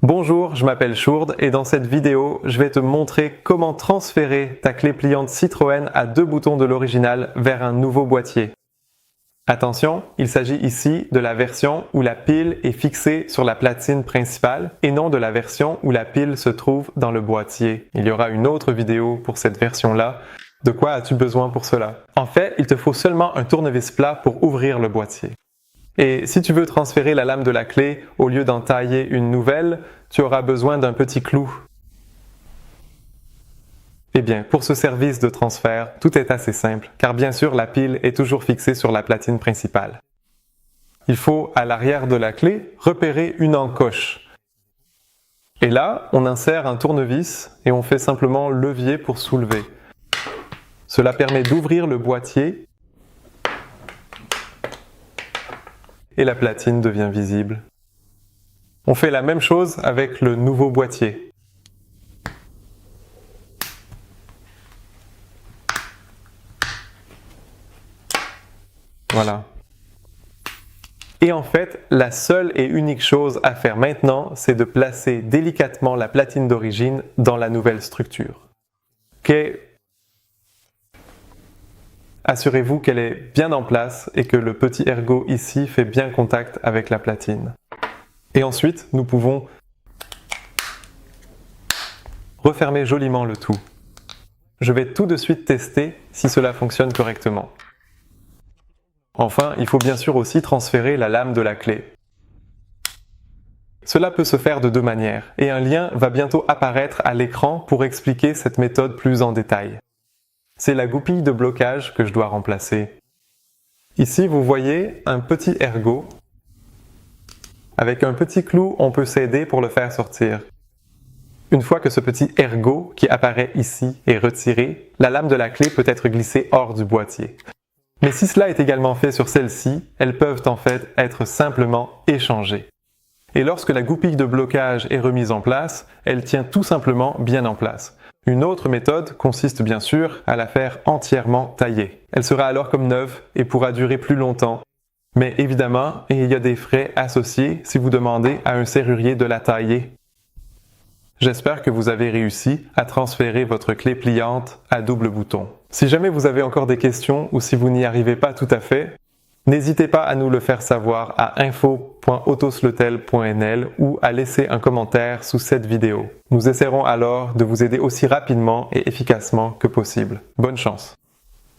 Bonjour, je m'appelle Chourde et dans cette vidéo, je vais te montrer comment transférer ta clé pliante Citroën à 2 boutons de l'original vers un nouveau boîtier. Attention, il s'agit ici de la version où la pile est fixée sur la platine principale et non de la version où la pile se trouve dans le boîtier. Il y aura une autre vidéo pour cette version-là. De quoi as-tu besoin pour cela? En fait, il te faut seulement un tournevis plat pour ouvrir le boîtier. Et si tu veux transférer la lame de la clé, au lieu d'en tailler une nouvelle, tu auras besoin d'un petit clou. Eh bien, pour ce service de transfert, tout est assez simple, car bien sûr la pile est toujours fixée sur la platine principale. Il faut, à l'arrière de la clé, repérer une encoche. Et là, on insère un tournevis et on fait simplement levier pour soulever. Cela permet d'ouvrir le boîtier et la platine devient visible. On fait la même chose avec le nouveau boîtier. Voilà. Et en fait, la seule et unique chose à faire maintenant, c'est de placer délicatement la platine d'origine dans la nouvelle structure. Assurez-vous qu'elle est bien en place et que le petit ergot ici fait bien contact avec la platine. Et ensuite, nous pouvons refermer joliment le tout. Je vais tout de suite tester si cela fonctionne correctement. Enfin, il faut bien sûr aussi transférer la lame de la clé. Cela peut se faire de 2 manières, et un lien va bientôt apparaître à l'écran pour expliquer cette méthode plus en détail. C'est la goupille de blocage que je dois remplacer. Ici, vous voyez un petit ergot. Avec un petit clou, on peut s'aider pour le faire sortir. Une fois que ce petit ergot qui apparaît ici est retiré, la lame de la clé peut être glissée hors du boîtier. Mais si cela est également fait sur celle-ci, elles peuvent en fait être simplement échangées. Et lorsque la goupille de blocage est remise en place, elle tient tout simplement bien en place. Une autre méthode consiste bien sûr à la faire entièrement tailler. Elle sera alors comme neuve et pourra durer plus longtemps. Mais évidemment, il y a des frais associés si vous demandez à un serrurier de la tailler. J'espère que vous avez réussi à transférer votre clé pliante à double bouton. Si jamais vous avez encore des questions ou si vous n'y arrivez pas tout à fait, n'hésitez pas à nous le faire savoir à info.autosletel.nl ou à laisser un commentaire sous cette vidéo. Nous essaierons alors de vous aider aussi rapidement et efficacement que possible. Bonne chance!